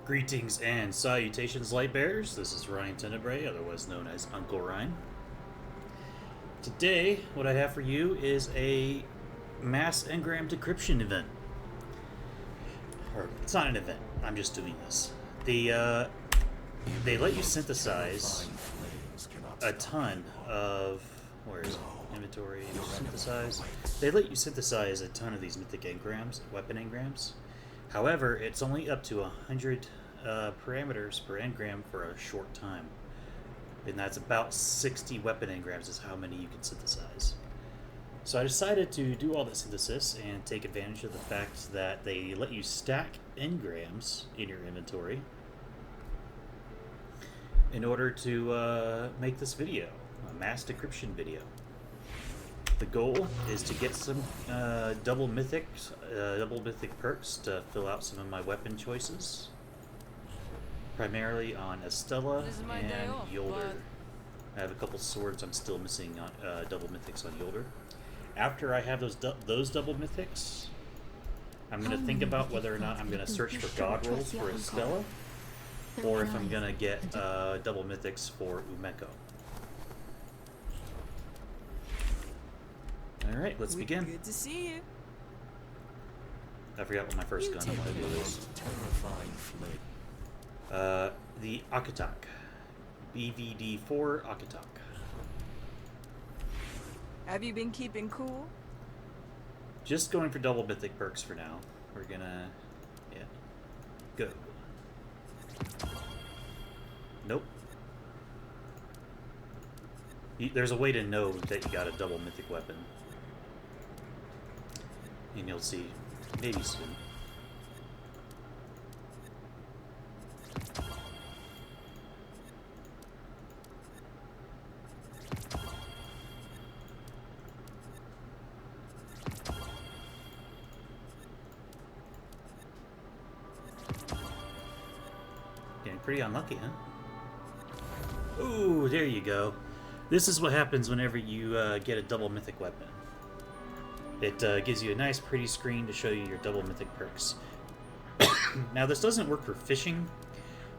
Greetings and salutations, Lightbearers. This is Ryan Tenebrae, otherwise known as Uncle Ryan. Today, what I have for you is a mass engram decryption event. Or, it's not an event, I'm just doing this. They let you synthesize a ton of... Where is it? Inventory, synthesize. They let you synthesize a ton of these mythic engrams, weapon engrams. However, it's only up to 100 parameters per engram for a short time. And that's about 60 weapon engrams is how many you can synthesize. So I decided to do all the synthesis and take advantage of the fact that they let you stack engrams in your inventory in order to make this video, a mass decryption video. The goal is to get some double mythic perks to fill out some of my weapon choices, primarily on Estella and Yolder. I have a couple swords I'm still missing on double mythics on Yolder. After I have those double mythics, I'm going to think about whether or not I'm going to search for god rolls for Estella, or if I'm going to get double mythics for Umeko. Alright, let's begin. Good to see you. I forgot what my first gun I want to do is. The Akatak. BVD4 Akatak. Have you been keeping cool? Just going for double mythic perks for now. We're gonna... yeah. Go. Nope. There's a way to know that you got a double mythic weapon. And you'll see, maybe soon. Getting pretty unlucky, huh? Ooh, there you go. This is what happens whenever you get a double mythic weapon. It gives you a nice pretty screen to show you your double mythic perks. Now this doesn't work for fishing.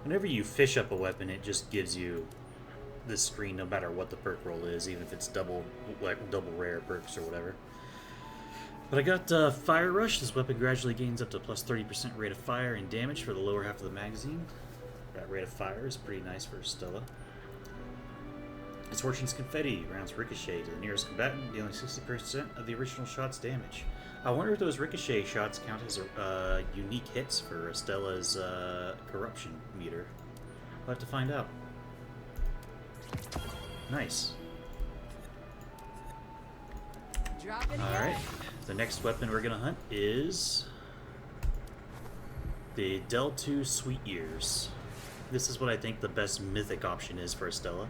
Whenever you fish up a weapon, it just gives you this screen no matter what the perk roll is, even if it's double rare perks or whatever. But I got Fire Rush. This weapon gradually gains up to plus 30% rate of fire and damage for the lower half of the magazine. That rate of fire is pretty nice for Stella. Misfortune's Confetti. Rounds ricochet to the nearest combatant, dealing 60% of the original shot's damage. I wonder if those ricochet shots count as unique hits for Stella's corruption meter. We'll have to find out. Nice. Alright, the next weapon we're going to hunt is the Del 2 Sweet Ears. This is what I think the best mythic option is for Estella.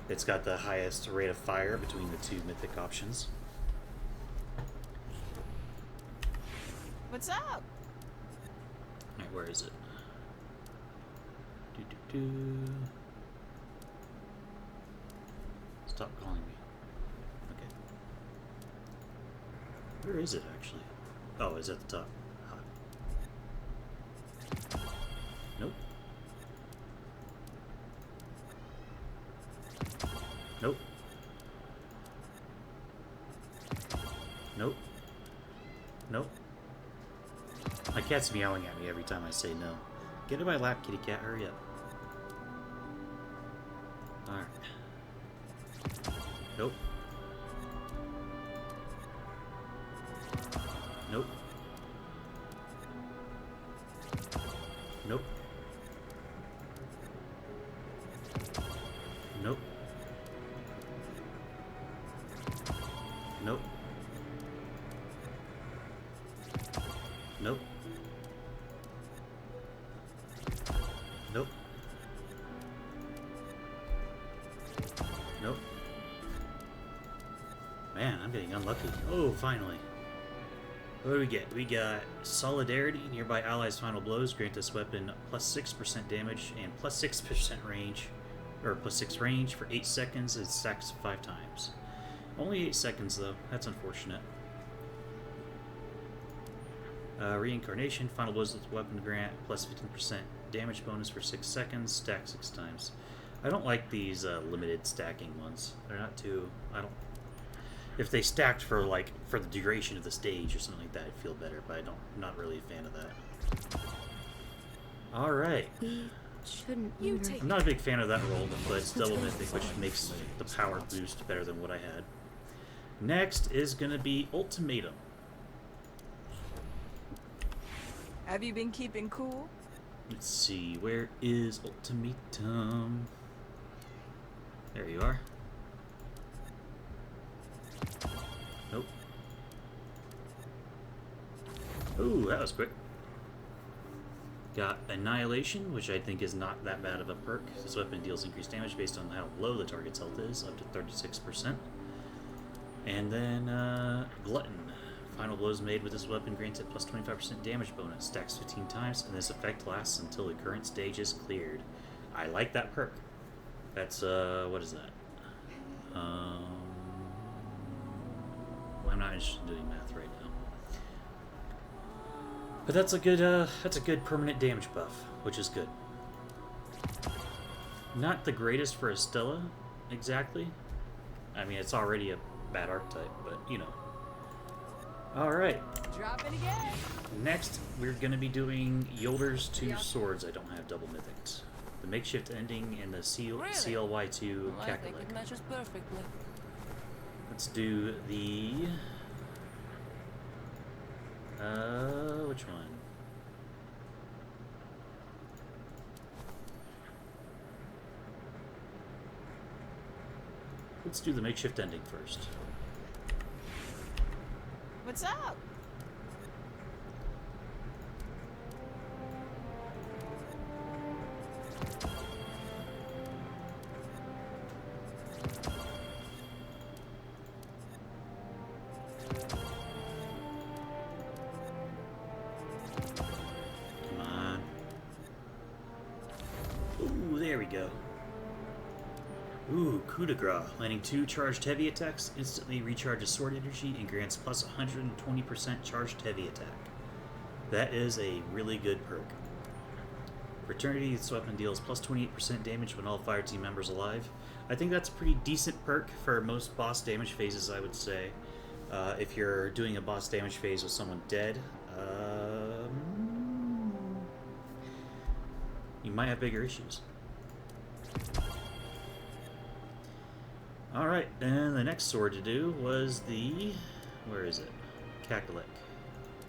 It's got the highest rate of fire between the two mythic options. What's up? Alright, where is it? Do. Stop calling me. Okay. Where is it, actually? Oh, it's at the top. Nope. Nope. Nope. Nope. My cat's meowing at me every time I say no. Get in my lap, kitty cat. Hurry up. Alright. Nope. Nope. Nope. Nope. Nope. Nope. Nope. Nope. Man, I'm getting unlucky. Oh, finally. What do we get? We got Solidarity. Nearby allies' final blows grant this weapon plus 6% damage and plus 6% range, or plus 6 range for 8 seconds. It stacks 5 times. Only 8 seconds, though. That's unfortunate. Reincarnation, final blows with weapon grant, plus 15% damage bonus for 6 seconds, stack 6 times. I don't like these limited stacking ones. They're not too... I don't... If they stacked for, like, for the duration of the stage or something like that, I'd feel better, but I'm not really a fan of that. Alright. Shouldn't I'm not a big fan of that roll, but it's double mythic, which makes the power boost better than what I had. Next is going to be Ultimatum. Have you been keeping cool? Let's see, where is Ultimatum? There you are. Nope. Ooh, that was quick. Got Annihilation, which I think is not that bad of a perk. This weapon deals increased damage based on how low the target's health is, up to 36%. And then Glutton. Final blows made with this weapon grants a plus 25% damage bonus, stacks 15 times, and this effect lasts until the current stage is cleared. I like that perk. That's, what is that? I'm not interested in doing math right now. But that's a good permanent damage buff, which is good. Not the greatest for a Stella, exactly. I mean, it's already a bad archetype, but, you know. Alright. Drop it again. Next, we're going to be doing Yolder's 2 swords. I don't have double mythics. The makeshift ending and the CLY2 I think Cackalack. it matches perfectly. Let's do the... which one? Let's do the makeshift ending first. What's up? Come on. Ooh, there we go. Ooh, coup de grace. Landing 2 charged heavy attacks, instantly recharges sword energy and grants plus 120% charged heavy attack. That is a really good perk. For eternity, this weapon deals plus 28% damage when all fire team members alive. I think that's a pretty decent perk for most boss damage phases, I would say. If you're doing a boss damage phase with someone dead, you might have bigger issues. Alright, and the next sword to do was the... where is it? Cackalack.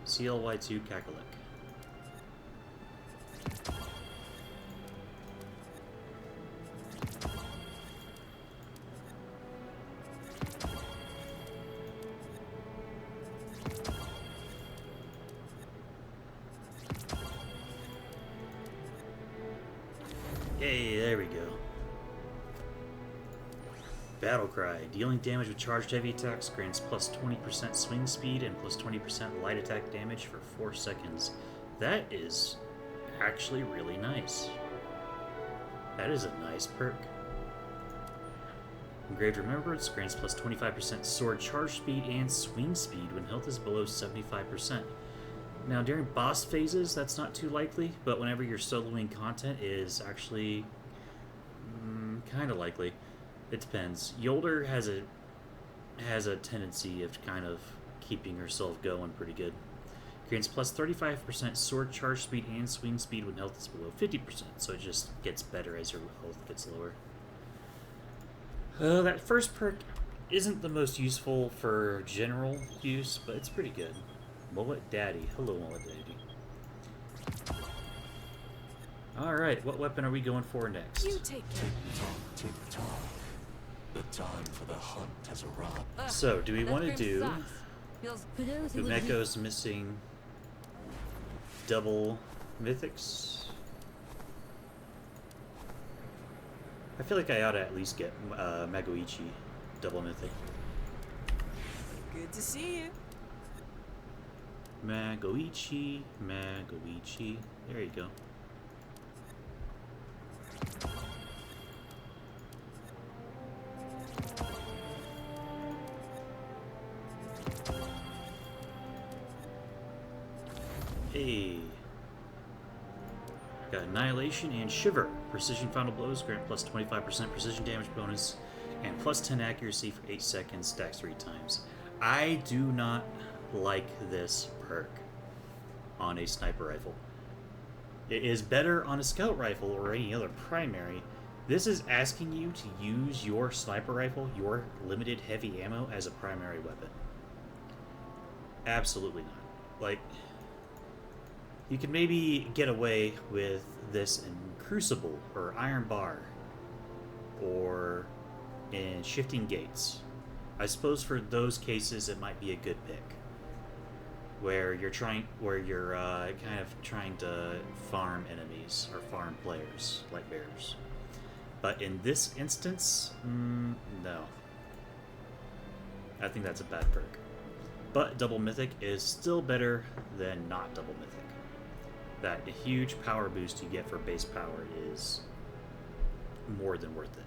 CLY2 Cackalack. Yay, there we go. Battle Cry. Dealing damage with charged heavy attacks grants plus 20% swing speed and plus 20% light attack damage for 4 seconds. That is actually really nice. That is a nice perk. Engraved Remembrance grants plus 25% sword charge speed and swing speed when health is below 75%. Now, during boss phases, that's not too likely, but whenever you're soloing content, it is actually kind of likely. It depends. Yolder has a tendency of kind of keeping herself going pretty good. Grants plus 35% sword charge speed and swing speed when health is below 50%, so it just gets better as your health gets lower. That first perk isn't the most useful for general use, but it's pretty good. Mullet Daddy. Hello, Mullet Daddy. Alright, what weapon are we going for next? You take care. Tick-tock. The time for the hunt has arrived. So, do we want to do Feels Umeko's missing double mythics? I feel like I ought to at least get Magoichi double mythic. Good to see you. Magoichi, Magoichi. There you go. Hey. Got Annihilation and Shiver. Precision final blows grant plus 25% precision damage bonus and plus 10 accuracy for 8 seconds, stacks 3 times. I do not like this perk on a sniper rifle. It is better on a scout rifle or any other primary. This is asking you to use your sniper rifle, your limited heavy ammo, as a primary weapon. Absolutely not. Like, you could maybe get away with this in Crucible or Iron Bar or in Shifting Gates. I suppose for those cases it might be a good pick, where you're kind of trying to farm enemies or farm players, Lightbearers. But in this instance, no. I think that's a bad perk. But Double Mythic is still better than not Double Mythic. That huge power boost you get for base power is more than worth it.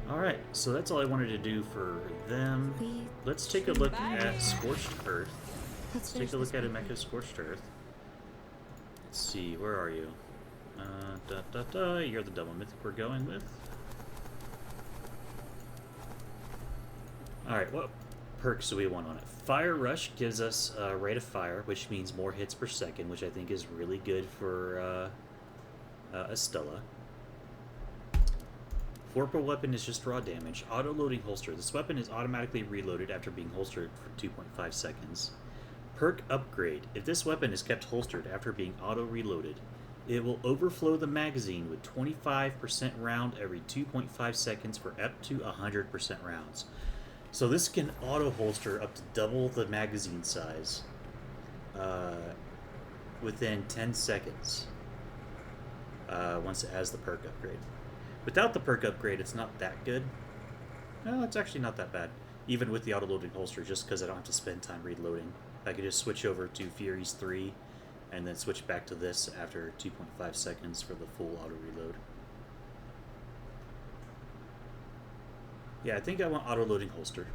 Alright, so that's all I wanted to do for them. Let's take a look at Scorched Earth. Let's take a look at a Mecha Scorched Earth. Let's see, where are you? You're the Double Mythic we're going with. Alright, what perks do we want on it? Fire Rush gives us a rate of fire, which means more hits per second, which I think is really good for Estella. Vorpal Weapon is just raw damage. Auto-loading holster. This weapon is automatically reloaded after being holstered for 2.5 seconds. Perk Upgrade. If this weapon is kept holstered after being auto-reloaded, it will overflow the magazine with 25% round every 2.5 seconds for up to 100% rounds. So this can auto-holster up to double the magazine size within 10 seconds once it has the perk upgrade. Without the perk upgrade, it's not that good. No, it's actually not that bad. Even with the auto-loading holster, just because I don't have to spend time reloading. I could just switch over to Furies 3 and then switch back to this after 2.5 seconds for the full auto-reload. Yeah, I think I want auto-loading holster.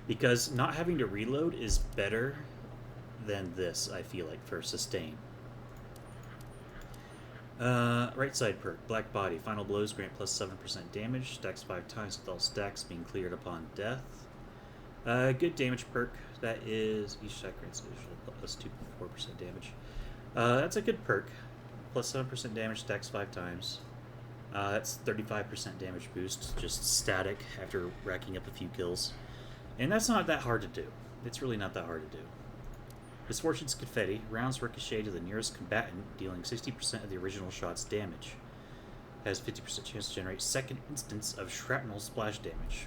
Because not having to reload is better than this, I feel like, for sustain. Right side perk, Black Body. Final blows grant plus 7% damage. Stacks 5 times with all stacks being cleared upon death. Good damage perk. That is, each stack grants additional plus 2.4% damage. That's a good perk. Plus 7% damage, stacks 5 times. That's 35% damage boost, just static after racking up a few kills. And that's not that hard to do. It's really not that hard to do. Misfortune's Confetti. Rounds ricochet to the nearest combatant, dealing 60% of the original shot's damage. Has 50% chance to generate second instance of shrapnel splash damage.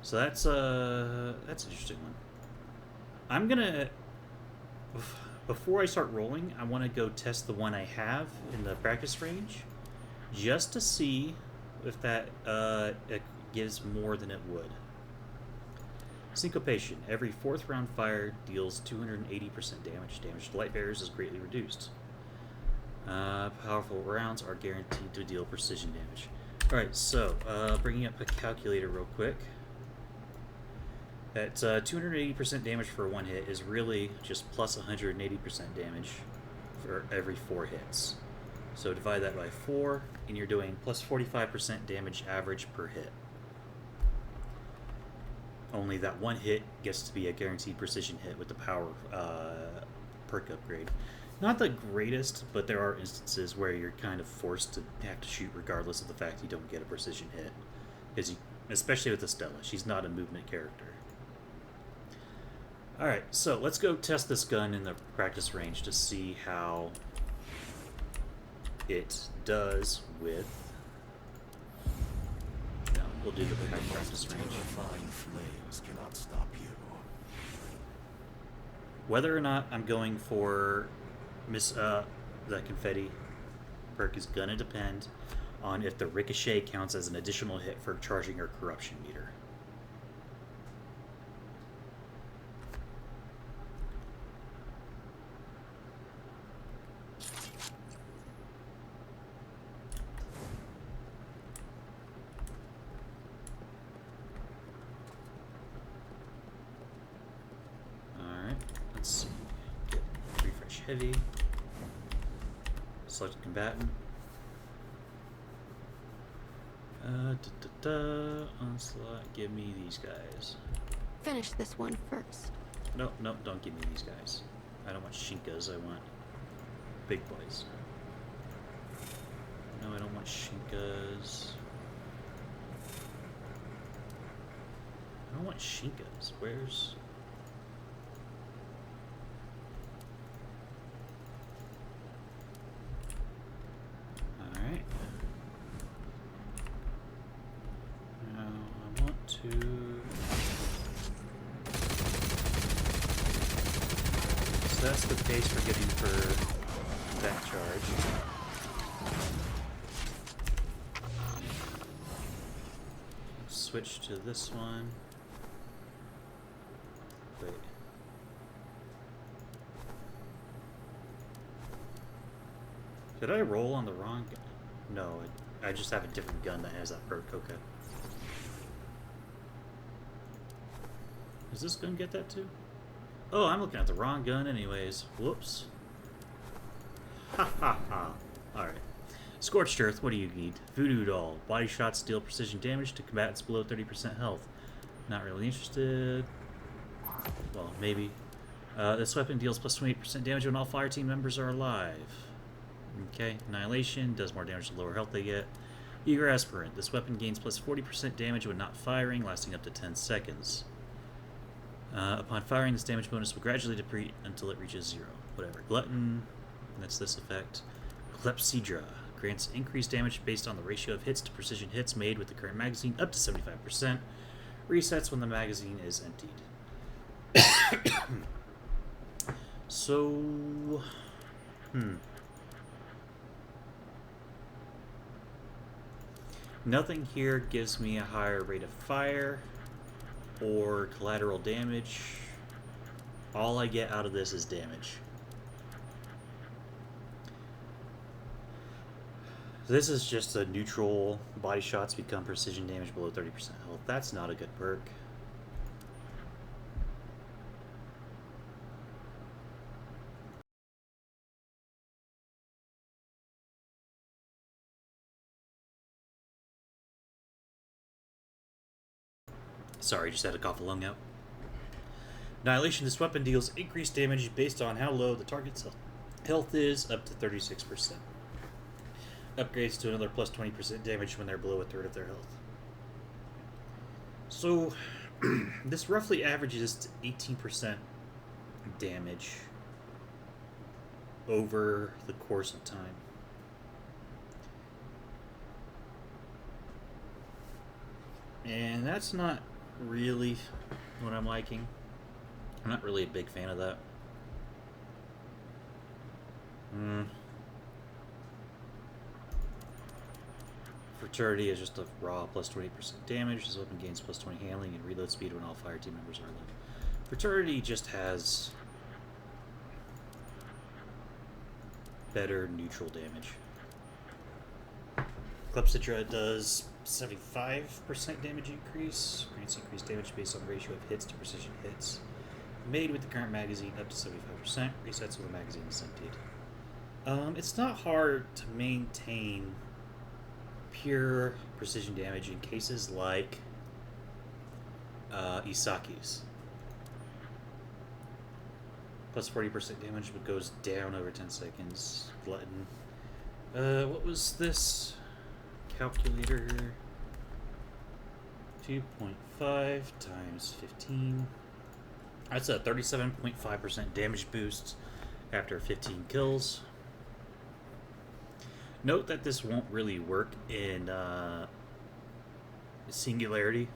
So that's an interesting one. I'm gonna, before I start rolling, I want to go test the one I have in the practice range, just to see if that it gives more than it would. Syncopation. Every 4th round fire deals 280% damage. Damage to Lightbearers is greatly reduced. Powerful rounds are guaranteed to deal precision damage. Alright, so bringing up a calculator real quick. At 280% damage for one hit is really just plus 180% damage for every 4 hits. So divide that by 4, and you're doing plus 45% damage average per hit. Only that one hit gets to be a guaranteed precision hit with the power perk upgrade. Not the greatest, but there are instances where you're kind of forced to have to shoot regardless of the fact you don't get a precision hit. Because especially with Estella, she's not a movement character. Alright, so let's go test this gun in the practice range to see how it does with... No, we'll do the practice range. Terrifying flames cannot stop you. Whether or not I'm going for the confetti perk is gonna depend on if the ricochet counts as an additional hit for charging her corruption meter. heavy. Select combatant. Onslaught, give me these guys. Finish this one first. No, no, don't give me these guys. I don't want Shinkas, I want big boys. No, I don't want Shinkas. I don't want Shinkas. Where's... Alright. Now, I want to... So that's the pace we're getting for that charge. Switch to this one. Wait. Did I roll on the wrong gun? No, I just have a different gun that has that perk. Okay. Does this gun get that too? Oh, I'm looking at the wrong gun anyways. Whoops. Ha ha ha. Alright. Scorched Earth, what do you need? Voodoo Doll. Body shots deal precision damage to combatants below 30% health. Not really interested. Well, maybe. This weapon deals plus 28% damage when all fire team members are alive. Okay. Annihilation does more damage the lower health they get. Eager Aspirant. This weapon gains plus 40% damage when not firing, lasting up to 10 seconds. Upon firing, this damage bonus will gradually deplete until it reaches 0. Whatever. Glutton. That's this effect. Clepsydra. Grants increased damage based on the ratio of hits to precision hits made with the current magazine up to 75%. Resets when the magazine is emptied. So... Nothing here gives me a higher rate of fire or collateral damage. All I get out of this is damage. This is just a neutral. Body shots become precision damage below 30% health. That's not a good perk. Sorry, just had to cough a lung out. Annihilation. This weapon deals increased damage based on how low the target's health is, up to 36%. Upgrades to another plus 20% damage when they're below a third of their health. So, this roughly averages to 18% damage over the course of time. And that's not really what I'm liking. I'm not really a big fan of that. Fraternity is just a raw plus 20% damage. This weapon gains plus 20 handling and reload speed when all fire team members are alive. Fraternity just has better neutral damage. Clepsydra does 75% damage increase. Grants increased damage based on the ratio of hits to precision hits. Made with the current magazine up to 75%. Resets when the magazine is emptied. It's not hard to maintain pure precision damage in cases like Isaki's. Plus 40% damage, but goes down over 10 seconds. Glutton. What was this? Calculator. 2.5 times 15. That's a 37.5% damage boost after 15 kills. Note that this won't really work in Singularity,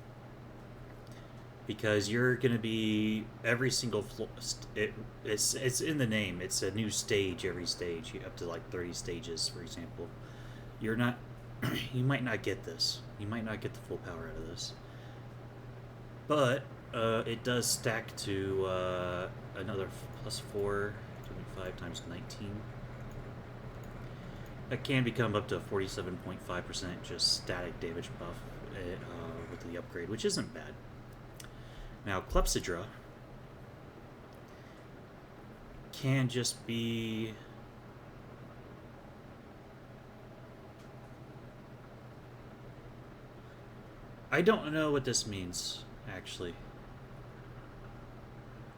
because you're going to be every single it's in the name. It's a new stage every stage. You up to like 30 stages, for example. You're not you might not get this. You might not get the full power out of this. But it does stack to another plus 4.5 times 19. That can become up to 47.5% just static damage buff with the upgrade, which isn't bad. Now, Clepsydra can just be... I don't know what this means, actually.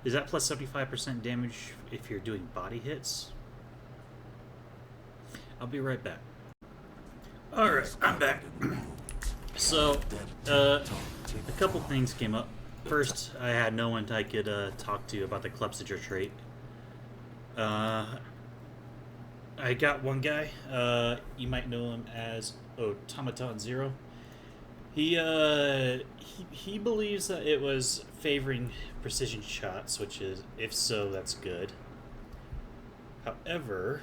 Is that plus 75% damage if you're doing body hits? I'll be right back. Alright, I'm back. So, a couple things came up. First, I had no one I could talk to about the Clepsidra trait. I got one guy. You might know him as Automaton Zero. He believes that it was favoring precision shots, which is, if so, that's good. However,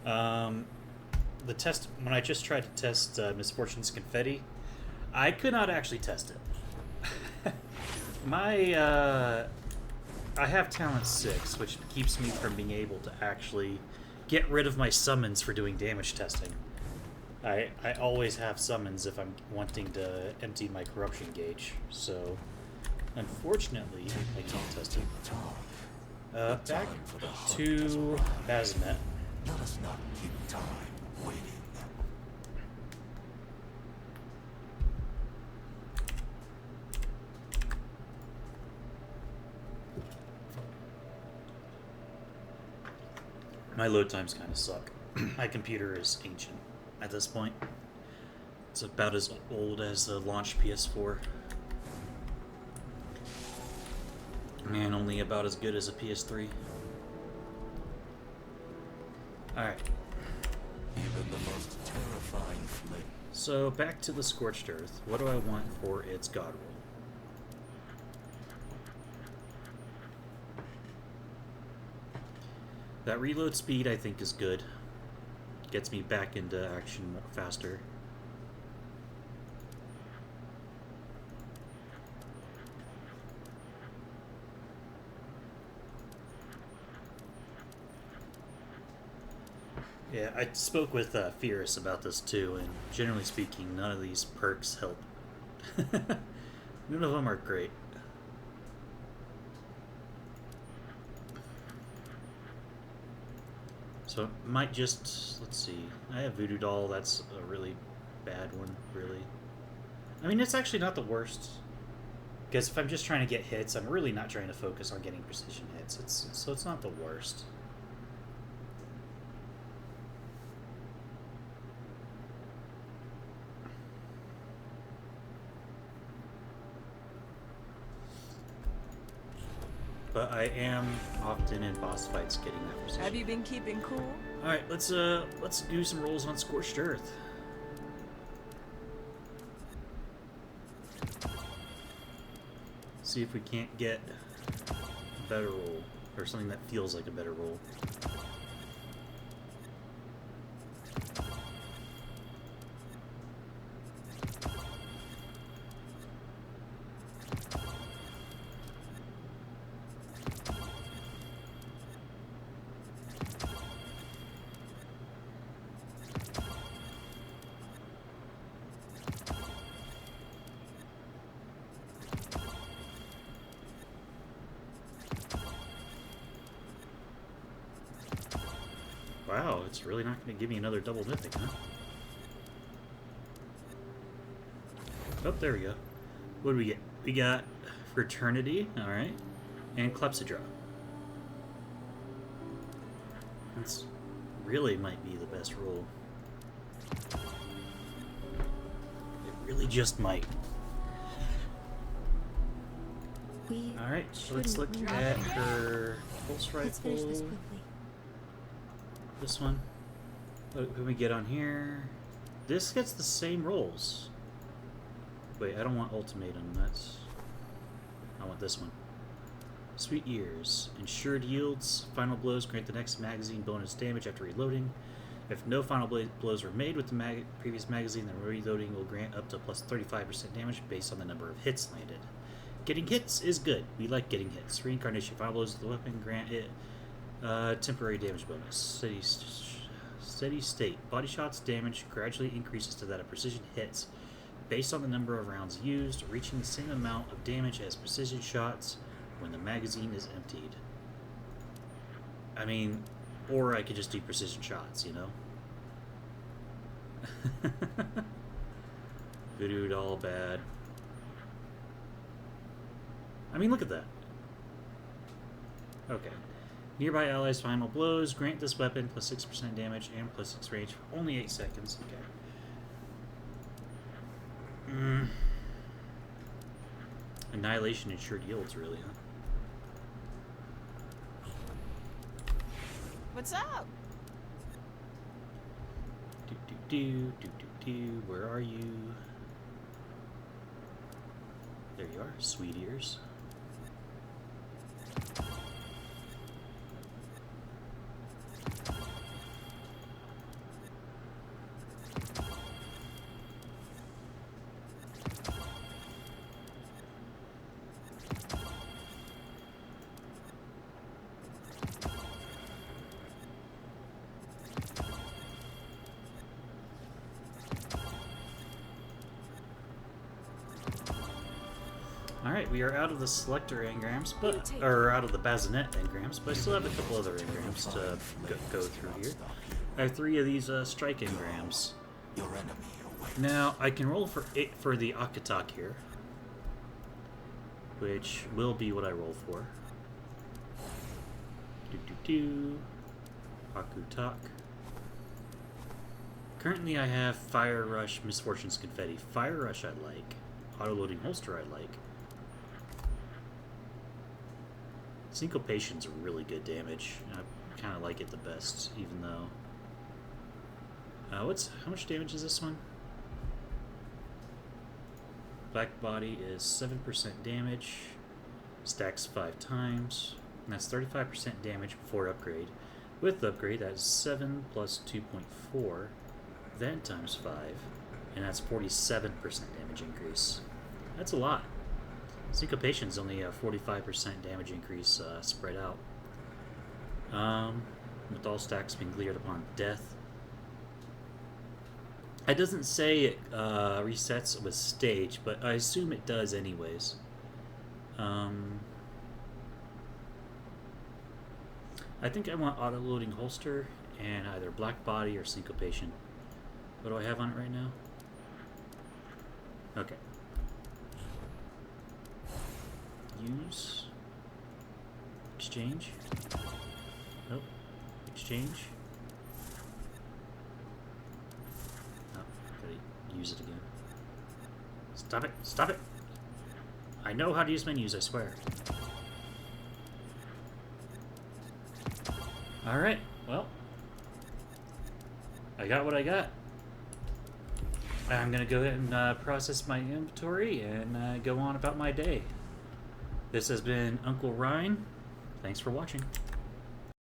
the test, when I just tried to test Misfortune's Confetti, I could not actually test it. I have talent 6, which keeps me from being able to actually get rid of my summons for doing damage testing. I always have summons if I'm wanting to empty my corruption gauge, so unfortunately I can't test it. Back to Bazinet. Let us not keep time waiting. My load times kind of suck. My computer is ancient at this point. It's about as old as the launch PS4. And only about as good as a PS3. Alright. Even the most terrifying flick. So, back to the Scorched Earth. What do I want for its god roll? That reload speed, I think, is good. Gets me back into action more faster. Yeah, I spoke with Fierce about this too, and generally speaking, none of these perks help. None of them are great. So it might just, let's see, I have Voodoo Doll, that's a really bad one, really. I mean, it's actually not the worst. Because if I'm just trying to get hits, I'm really not trying to focus on getting precision hits. So it's not the worst. But I am often in boss fights getting that precision. Have you been keeping cool? All right, let's do some rolls on Scorched Earth. See if we can't get a better roll, or something that feels like a better roll. Wow, it's really not going to give me another double mythic, huh? Oh, there we go. What do we get? We got Fraternity, alright, and Clepsidra. That's really might be the best roll. It really just might. Alright, so let's look at her pulse Let's finish this rifle. quickly. This one. What can we get on here? This gets the same rolls. Wait, I don't want Ultimatum. I want this one. Sweet Ears. Ensured yields. Final blows grant the next magazine bonus damage after reloading. If no final blows were made with the previous magazine, then reloading will grant up to plus 35% damage based on the number of hits landed. Getting hits is good. We like getting hits. Reincarnation. Final blows of the weapon grant it temporary damage bonus. Steady state. Body shots damage gradually increases to that of precision hits based on the number of rounds used, reaching the same amount of damage as precision shots when the magazine is emptied. I mean, or I could just do precision shots, you know? Voodoo doll bad. I mean, look at that. Okay. Nearby allies' final blows. Grant this weapon plus 6% damage and plus 6 range for only 8 seconds. Okay. Annihilation ensured yields, really, huh? What's up? Where are you? There you are, sweet ears. Alright, we are out of the selector engrams, or out of the Bazinet engrams, but I still have a couple other engrams to go through here. I have 3 of these strike engrams. Your enemy awaits. Now, I can roll for the Akatak here, which will be what I roll for. Akutak. Currently I have Fire Rush, Misfortune's Confetti. Fire Rush I like. Auto-loading holster I like. Syncopation's really good damage. I kind of like it the best, even though... how much damage is this one? Black Body is 7% damage. Stacks 5 times. And that's 35% damage before upgrade. With upgrade, that's 7 plus 2.4. Then times 5. And that's 47% damage increase. That's a lot. Syncopation's only a 45% damage increase spread out. With all stacks being cleared upon death. It doesn't say it resets with stage, but I assume it does anyways. I think I want auto-loading holster and either Black Body or Syncopation. What do I have on it right now? Okay. Use. Exchange. Nope. Exchange. Oh, gotta use it again. Stop it! Stop it! I know how to use menus, I swear. Alright, well. I got what I got. I'm gonna go ahead and process my inventory and go on about my day. This has been Uncle Ryan. Thanks for watching.